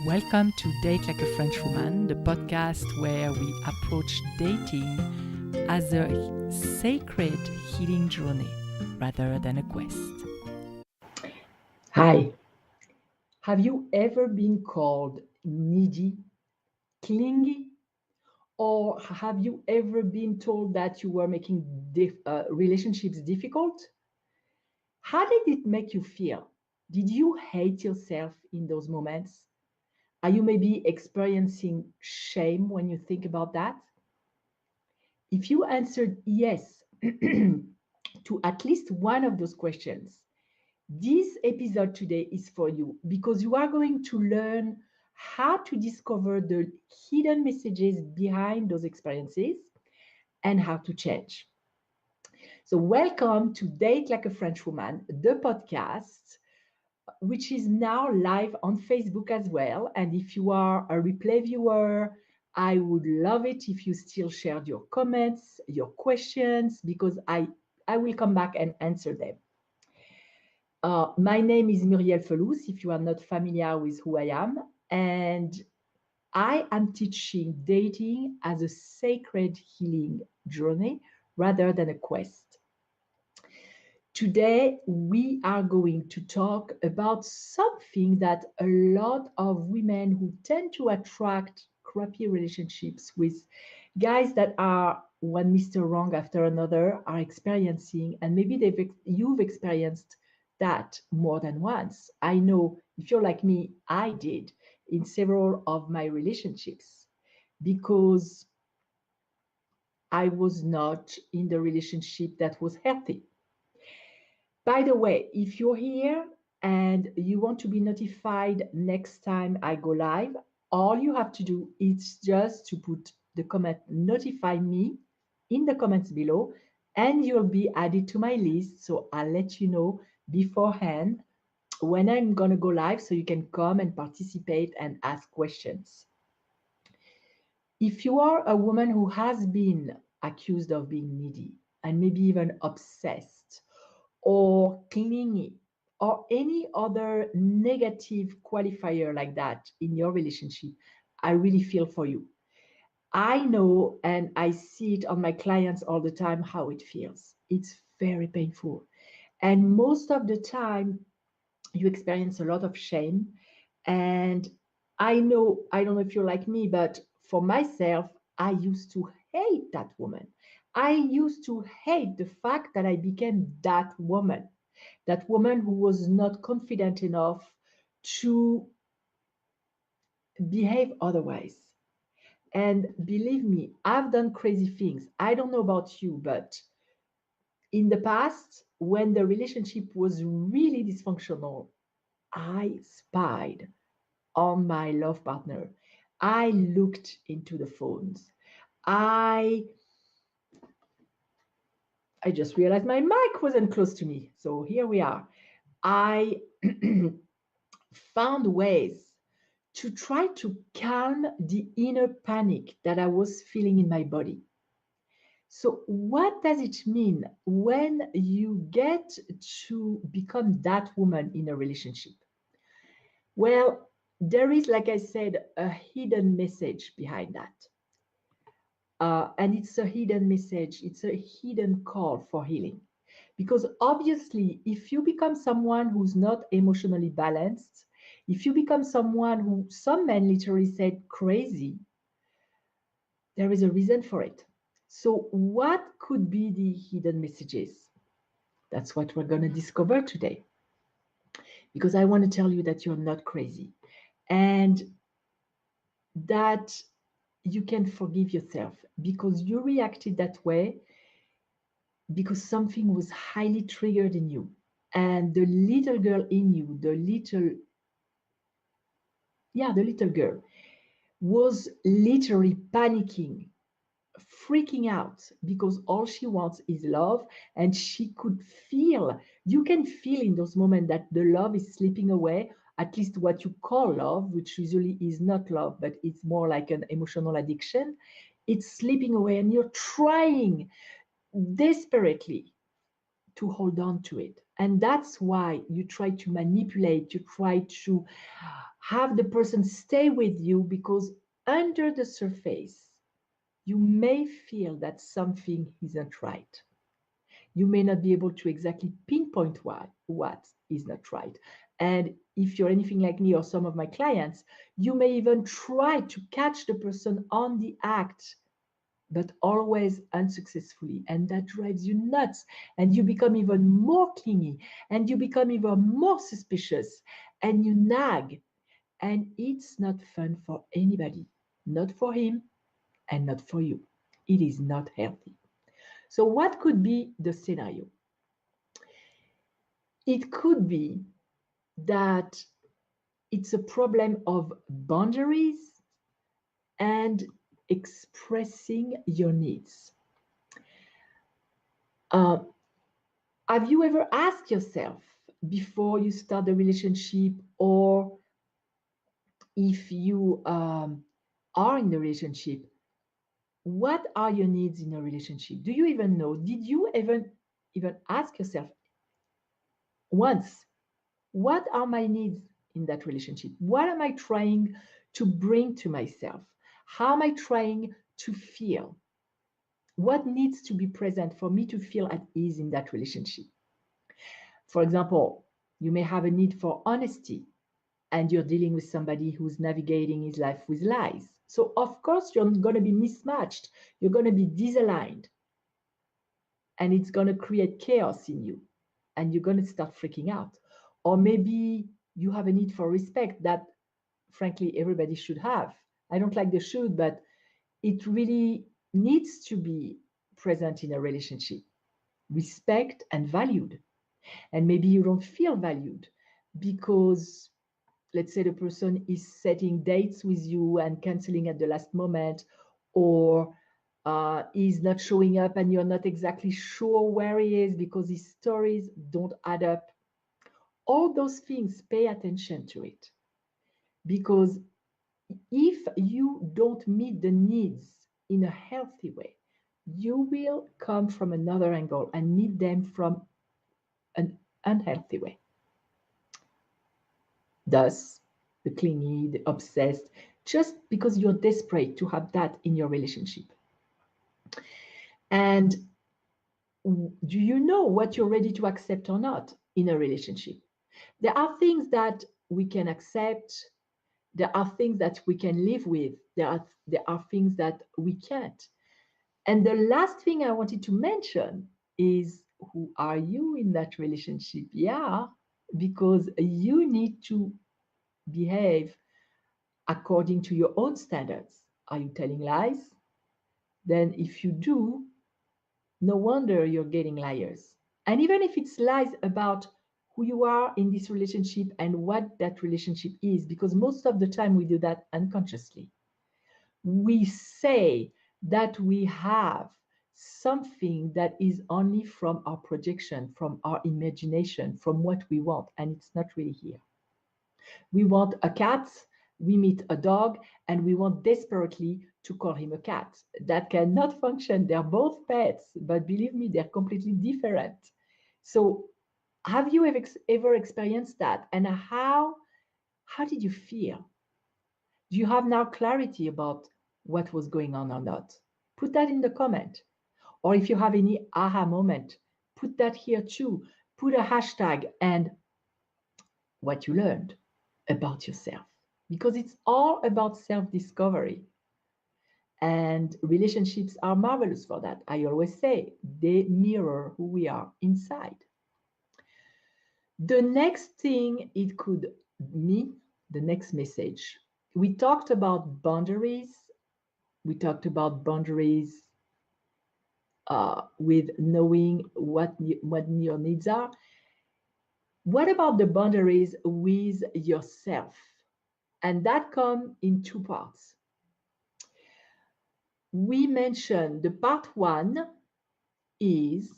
Welcome to Date Like a French Woman, the podcast where we approach dating as a sacred healing journey rather than a quest. Hi, have you ever been called needy, clingy, or have you ever been told that you were making relationships difficult? How did it make you feel? Did you hate yourself in those moments? Are you maybe experiencing shame when you think about that? If you answered yes to at least one of those questions, this episode today is for you because you are going to learn how to discover the hidden messages behind those experiences and how to change. So, welcome to Date Like a French Woman, the podcast, which is now live on Facebook as well. And if you are a replay viewer, I would love it if you still shared your comments, your questions, because I will come back and answer them. My name is Muriel Felous, if you are not familiar with who I am, and I am teaching dating as a sacred healing journey rather than a quest. Today, we are going to talk about something that a lot of women who tend to attract crappy relationships with guys that are one Mr. Wrong after another are experiencing, and maybe you've experienced that more than once. I know if you're like me, I did in several of my relationships because I was not in the relationship that was healthy. By the way, if you're here and you want to be notified next time I go live, all you have to do is just to put the comment notify me in the comments below and you'll be added to my list. So I'll let you know beforehand when I'm going to go live so you can come and participate and ask questions. If you are a woman who has been accused of being needy and maybe even obsessed, or clingy, or any other negative qualifier like that in your relationship, I really feel for you. I know and I see it on my clients all the time how it feels. It's very painful. And most of the time, you experience a lot of shame. And I don't know if you're like me, but for myself, I used to hate that woman. I used to hate the fact that I became that woman who was not confident enough to behave otherwise. And believe me, I've done crazy things. I don't know about you, but in the past, when the relationship was really dysfunctional, I spied on my love partner. I looked into the phones. I I just realized my mic wasn't close to me. So here we are. I found ways to try to calm the inner panic that I was feeling in my body. So, what does it mean when you get to become that woman in a relationship? Well, there is, like I said, a hidden message behind that. And it's a hidden message, it's a hidden call for healing. Because obviously, if you become someone who's not emotionally balanced, if you become someone who some men literally said crazy, there is a reason for it. So, what could be the hidden messages? That's what we're going to discover today. Because I want to tell you that you're not crazy and that you can forgive yourself because you reacted that way because something was highly triggered in you. And the little girl in you, the little girl was literally panicking, freaking out because all she wants is love. And she could feel, you can feel in those moments that the love is slipping away, at least what you call love, which usually is not love, but it's more like an emotional addiction. It's slipping away, and you're trying desperately to hold on to it. And that's why you try to manipulate, you try to have the person stay with you, because under the surface, you may feel that something isn't right. You may not be able to exactly pinpoint what is not right. And if you're anything like me or some of my clients, you may even try to catch the person on the act, but always unsuccessfully. And that drives you nuts. And you become even more clingy, and you become even more suspicious, and you nag. And it's not fun for anybody, not for him and not for you. It is not healthy. So, what could be the scenario? It could be that it's a problem of boundaries and expressing your needs. Uh, have you ever asked yourself before you start the relationship, or if you are in the relationship, what are your needs in a relationship? Do you even know? Did you even ask yourself once, what are my needs in that relationship? What am I trying to bring to myself? How am I trying to feel? What needs to be present for me to feel at ease in that relationship? For example, you may have a need for honesty, and you're dealing with somebody who's navigating his life with lies. So, of course, you're going to be mismatched, you're going to be disaligned, and it's going to create chaos in you, and you're going to start freaking out. Or maybe you have a need for respect that, frankly, everybody should have. I don't like the should, but it really needs to be present in a relationship. Respect and valued. And maybe you don't feel valued because, let's say, the person is setting dates with you and canceling at the last moment, or is not showing up and you're not exactly sure where he is because his stories don't add up. All those things, pay attention to it, because if you don't meet the needs in a healthy way, you will come from another angle and meet them from an unhealthy way. Thus, the clingy, the obsessed, just because you're desperate to have that in your relationship. And do you know what you're ready to accept or not in a relationship? There are things that we can accept, there are things that we can live with, there are things that we can't. And the last thing I wanted to mention is, who are you in that relationship? Yeah, because you need to behave according to your own standards. Are you telling lies? Then, if you do, no wonder you're getting liars. And even if it's lies about who you are in this relationship and what that relationship is, because most of the time we do that unconsciously. We say that we have something that is only from our projection, from our imagination, from what we want, and it's not really here. We want a cat, we meet a dog, and we want desperately to call him a cat. That cannot function. They're both pets, but believe me, they're completely different. So, have you ever experienced that? And how did you feel? Do you have now clarity about what was going on or not? Put that in the comment. Or if you have any aha moment, put that here too. Put a hashtag and what you learned about yourself, because it's all about self discovery. And relationships are marvelous for that. I always say they mirror who we are inside. The next thing it could mean, the next message, we talked about boundaries. We talked about boundaries with knowing what your needs are. What about the boundaries with yourself? And that comes in two parts. We mentioned the part one is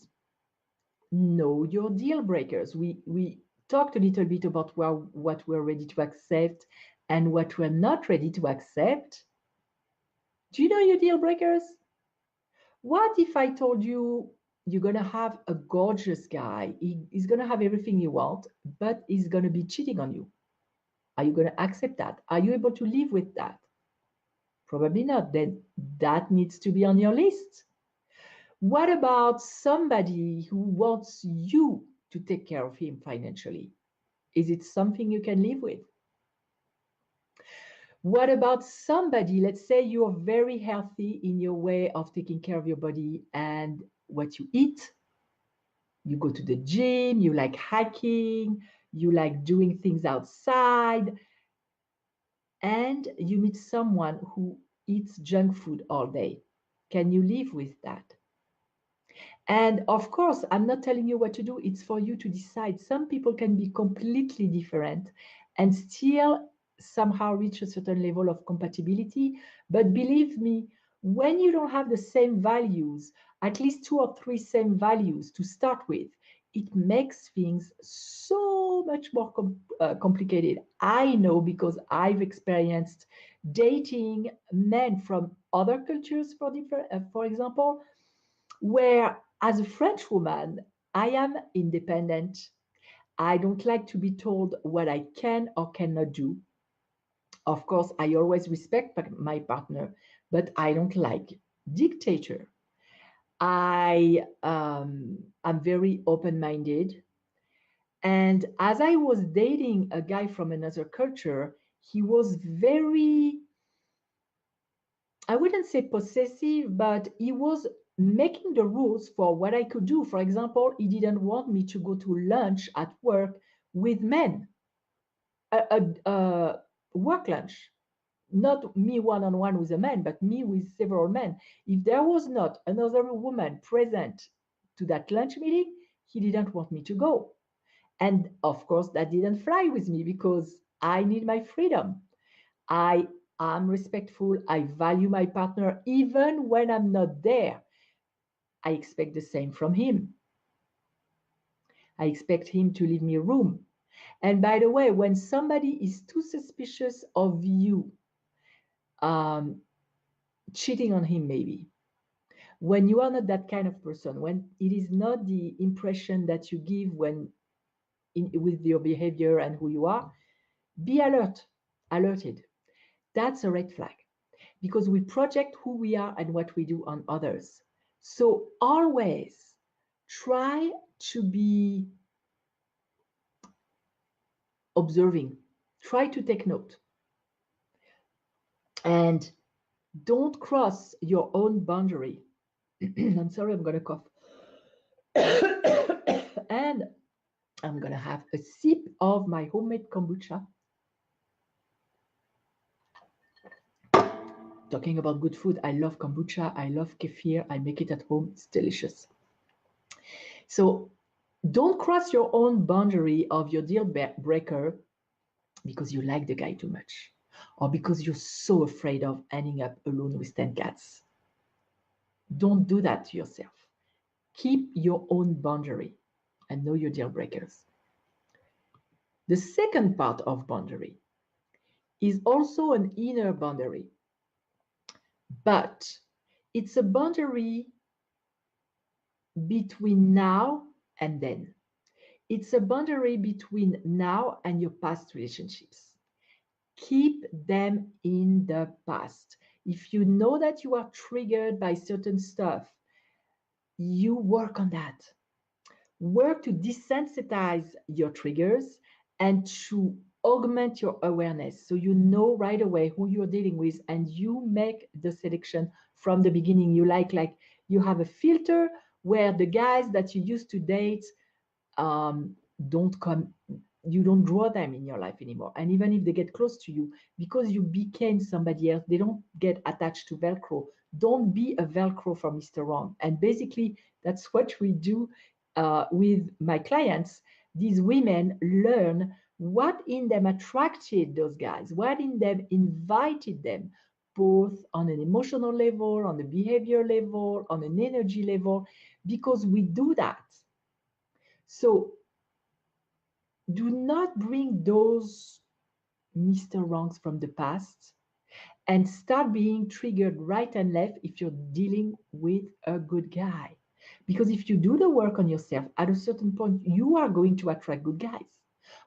know your deal breakers. We talked a little bit about what we're ready to accept and what we're not ready to accept. Do you know your deal breakers? What if I told you you're going to have a gorgeous guy. He's going to have everything you want, but he's going to be cheating on you. Are you going to accept that? Are you able to live with that? Probably not. Then that needs to be on your list. What about somebody who wants you to take care of him financially? Is it something you can live with? What about somebody, let's say you're very healthy in your way of taking care of your body and what you eat? You go to the gym, you like hiking, you like doing things outside, and you meet someone who eats junk food all day. Can you live with that? And of course, I'm not telling you what to do, it's for you to decide. Some people can be completely different and still somehow reach a certain level of compatibility. But believe me, when you don't have the same values, at least two or three same values to start with, it makes things so much more complicated. I know because I've experienced dating men from other cultures, for example, where as a French woman, I am independent. I don't like to be told what I can or cannot do. Of course, I always respect my partner, but I don't like dictator. I'm very open-minded. And as I was dating a guy from another culture, he was very, I wouldn't say possessive, but he was making the rules for what I could do. For example, he didn't want me to go to lunch at work with men, a work lunch, not me one on one with a man, but me with several men. If there was not another woman present to that lunch meeting, he didn't want me to go. And of course, that didn't fly with me because I need my freedom. I am respectful. I value my partner even when I'm not there. I expect the same from him. I expect him to leave me room. And by the way, when somebody is too suspicious of you, um, cheating on him maybe, when you are not that kind of person, when it is not the impression that you give with your behavior and who you are, be alerted. That's a red flag because we project who we are and what we do on others. So always try to be observing, try to take note, and don't cross your own boundary. I'm sorry, I'm going to cough. And I'm going to have a sip of my homemade kombucha. Talking about good food, I love kombucha, I love kefir, I make it at home, it's delicious. So don't cross your own boundary of your deal breaker because you like the guy too much or because you're so afraid of ending up alone with 10 cats. Don't do that to yourself. Keep your own boundary and know your deal breakers. The second part of boundary is also an inner boundary, but it's a boundary between now and then. It's a boundary between now and your past relationships. Keep them in the past. If you know that you are triggered by certain stuff, you work on that. Work to desensitize your triggers and to augment your awareness so you know right away who you're dealing with and you make the selection from the beginning. Like you have a filter where the guys that you used to date don't come, you don't draw them in your life anymore. And even if they get close to you, because you became somebody else, they don't get attached to Velcro. Don't be a Velcro for Mr. Wrong. And basically, that's what we do with my clients. These women learn what in them attracted those guys, what in them invited them, both on an emotional level, on a behavior level, on an energy level, because we do that. So do not bring those Mr. Wrongs from the past and start being triggered right and left if you're dealing with a good guy. Because if you do the work on yourself, at a certain point, you are going to attract good guys.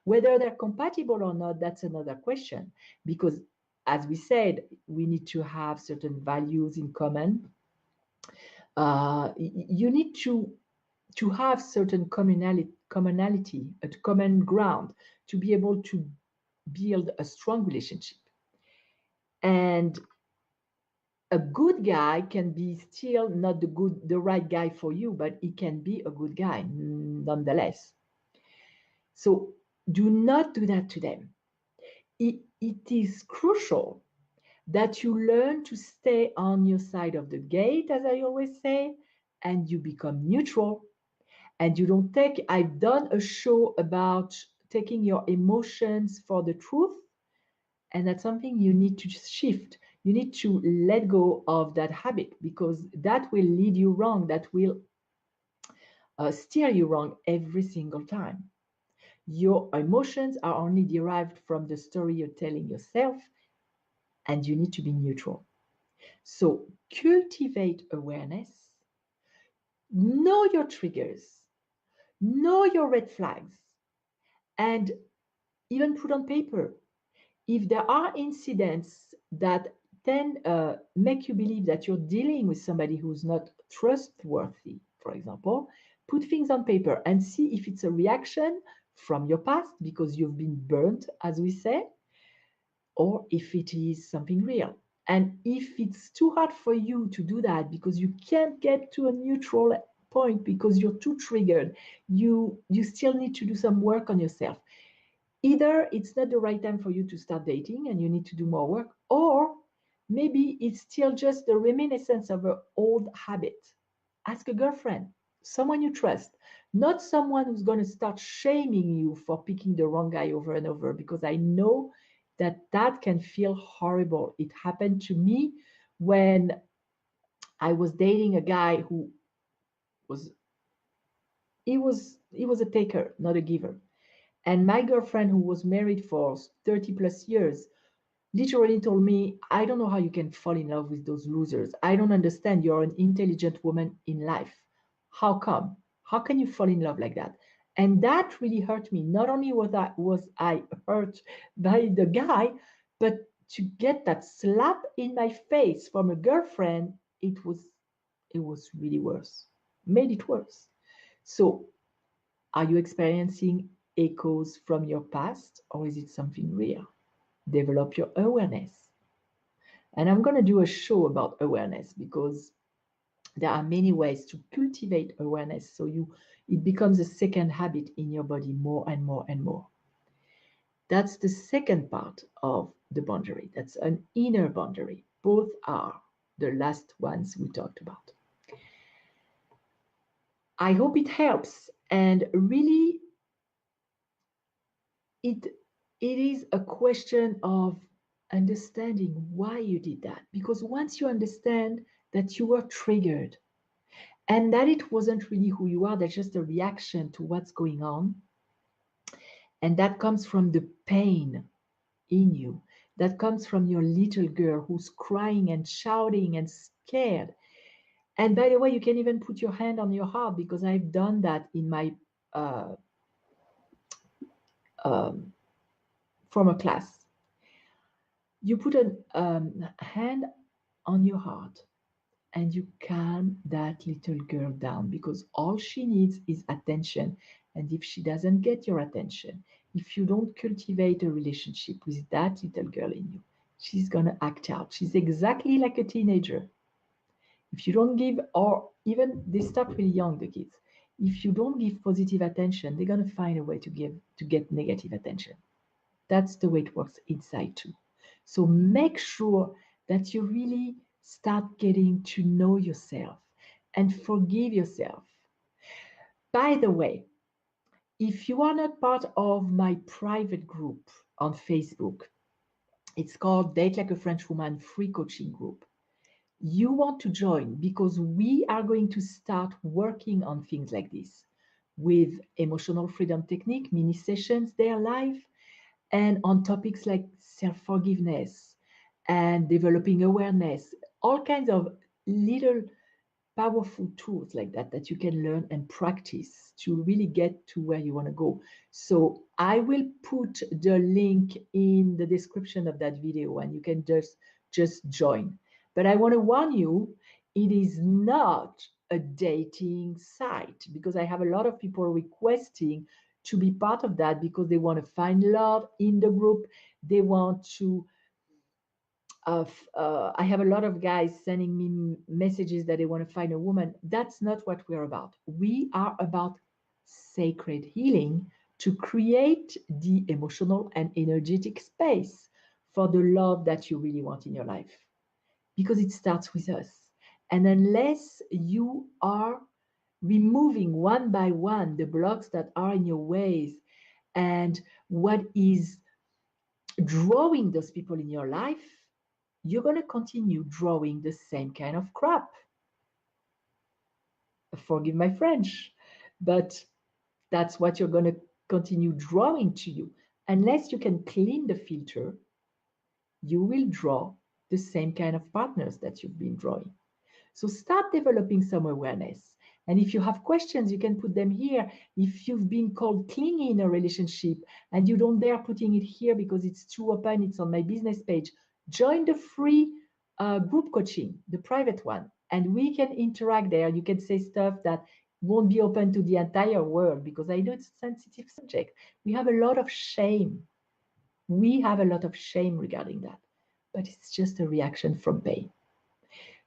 Whether they're compatible or not, that's another question. Because as we said, we need to have certain values in common. You need to have certain commonality, a common ground to be able to build a strong relationship. And a good guy can be still not the right guy for you, but he can be a good guy nonetheless. So do not do that to them. It is crucial that you learn to stay on your side of the gate, as I always say, and you become neutral. And you don't take, I've done a show about taking your emotions for the truth, and that's something you need to shift. You need to let go of that habit because that will lead you wrong, that will steer you wrong every single time. Your emotions are only derived from the story you're telling yourself, and you need to be neutral. So cultivate awareness, know your triggers, know your red flags, and even put on paper. If there are incidents that then make you believe that you're dealing with somebody who's not trustworthy, for example, put things on paper and see if it's a reaction from your past because you've been burnt, as we say, or if it is something real. And if it's too hard for you to do that because you can't get to a neutral point because you're too triggered, you still need to do some work on yourself. Either it's not the right time for you to start dating and you need to do more work, or maybe it's still just the reminiscence of an old habit. Ask a girlfriend, someone you trust, not someone who's going to start shaming you for picking the wrong guy over and over, because I know that that can feel horrible. It happened to me when I was dating a guy who was he was a taker, not a giver. And my girlfriend, who was married for 30 plus years, literally told me, I don't know how you can fall in love with those losers. I don't understand. You're an intelligent woman in life. How come? How can you fall in love like that? And that really hurt me. Not only was I hurt by the guy, but to get that slap in my face from a girlfriend, it was really worse. Made it worse. So are you experiencing echoes from your past or is it something real? Develop your awareness. And I'm going to do a show about awareness because there are many ways to cultivate awareness so it becomes a second habit in your body more and more and more. That's the second part of the boundary. That's an inner boundary. Both are the last ones we talked about. I hope it helps. And really, it it is a question of understanding why you did that. Because once you understand that you were triggered and that it wasn't really who you are, that's just a reaction to what's going on, and that comes from the pain in you, that comes from your little girl who's crying and shouting and scared. And by the way, you can even put your hand on your heart because I've done that in my uh, um, former class. You put a hand on your heart and you calm that little girl down because all she needs is attention. And if she doesn't get your attention, if you don't cultivate a relationship with that little girl in you, she's going to act out. She's exactly like a teenager. If you don't give, or even they start really young, the kids, if you don't give positive attention, they're going to find a way to get negative attention. That's the way it works inside too. So make sure that you really start getting to know yourself and forgive yourself. By the way, if you are not part of my private group on Facebook, it's called Date Like a French Woman Free Coaching Group. You want to join because we are going to start working on things like this with emotional freedom technique, mini sessions there live, and on topics like self forgiveness and developing awareness, all kinds of little powerful tools like that you can learn and practice to really get to where you want to go. So I will put the link in the description of that video and you can just join. But I want to warn you, it is not a dating site, because I have a lot of people requesting to be part of that because they want to find love in the group. They want to I have a lot of guys sending me messages that they want to find a woman. That's not what we're about. We are about sacred healing to create the emotional and energetic space for the love that you really want in your life, because it starts with us. And unless you are removing one by one the blocks that are in your ways and what is drawing those people in your life, you're going to continue drawing the same kind of crap. Forgive my French, but that's what you're going to continue drawing to you. Unless you can clean the filter, you will draw the same kind of partners that you've been drawing. So start developing some awareness. And if you have questions, you can put them here. If you've been called clingy in a relationship and you don't dare putting it here because it's too open, it's on my business page, join the free group coaching, the private one, and we can interact there. You can say stuff that won't be open to the entire world, because I know it's a sensitive subject. We have a lot of shame. We have a lot of shame regarding that, but it's just a reaction from pain.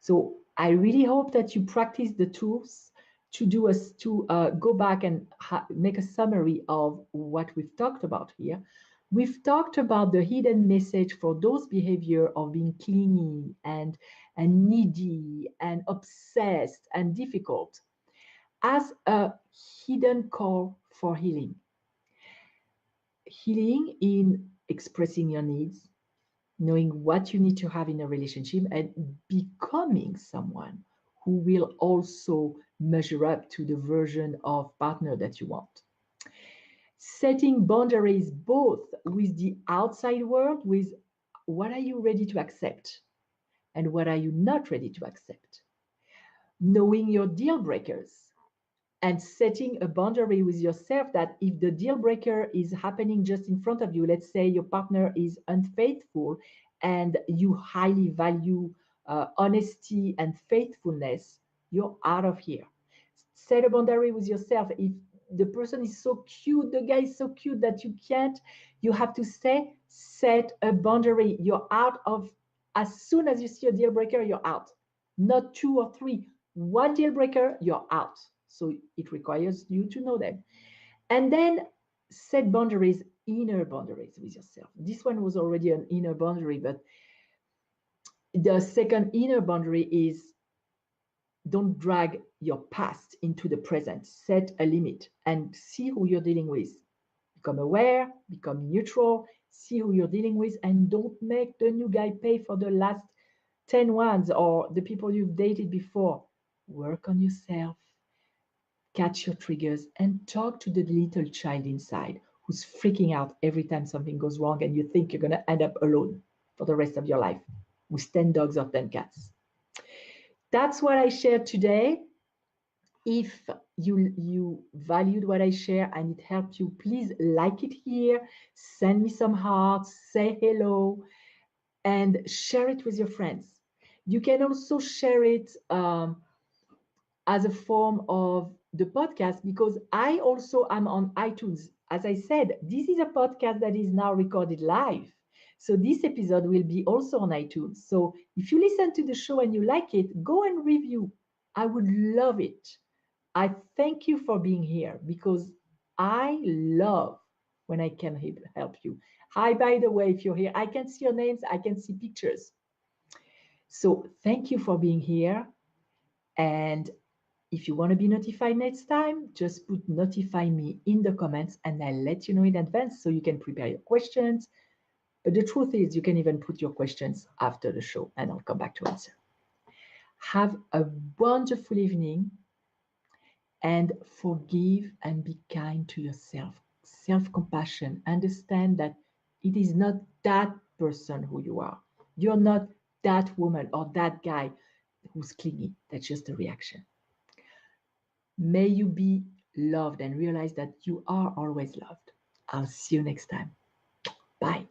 So I really hope that you practice the tools to go back and make a summary of what we've talked about here. We've talked about the hidden message for those behavior of being clingy and needy and obsessed and difficult as a hidden call for healing. Healing in expressing your needs, knowing what you need to have in a relationship, and becoming someone who will also measure up to the version of partner that you want. Setting boundaries both with the outside world, with what are you ready to accept and what are you not ready to accept. Knowing your deal breakers and setting a boundary with yourself that if the deal breaker is happening just in front of you, let's say your partner is unfaithful and you highly value honesty and faithfulness, you're out of here. Set a boundary with yourself. If the person is so cute, the guy is so cute that you can't, you have to say, set a boundary. You're out of, as soon as you see a deal breaker, you're out. Not two or three. One deal breaker, you're out. So it requires you to know them. And then set boundaries, inner boundaries with yourself. This one was already an inner boundary, but the second inner boundary is don't drag your past into the present. Set a limit and see who you're dealing with. Become aware, become neutral, see who you're dealing with, and don't make the new guy pay for the last 10 ones or the people you've dated before. Work on yourself, catch your triggers, and talk to the little child inside who's freaking out every time something goes wrong and you think you're going to end up alone for the rest of your life with 10 dogs or 10 cats. That's what I shared today. If you valued what I share and it helped you, please like it here, send me some hearts, say hello, and share it with your friends. You can also share it as a form of the podcast, because I also am on iTunes. As I said, this is a podcast that is now recorded live. So this episode will be also on iTunes. So if you listen to the show and you like it, go and review. I would love it. I thank you for being here, because I love when I can help you. Hi, by the way, if you're here, I can see your names, I can see pictures. So thank you for being here. And if you want to be notified next time, just put notify me in the comments and I'll let you know in advance so you can prepare your questions. But the truth is, you can even put your questions after the show and I'll come back to answer. Have a wonderful evening and forgive and be kind to yourself. Self-compassion. Understand that it is not that person who you are. You're not that woman or that guy. who's clingy. That's just a reaction. May you be loved and realize that you are always loved. I'll see you next time. Bye.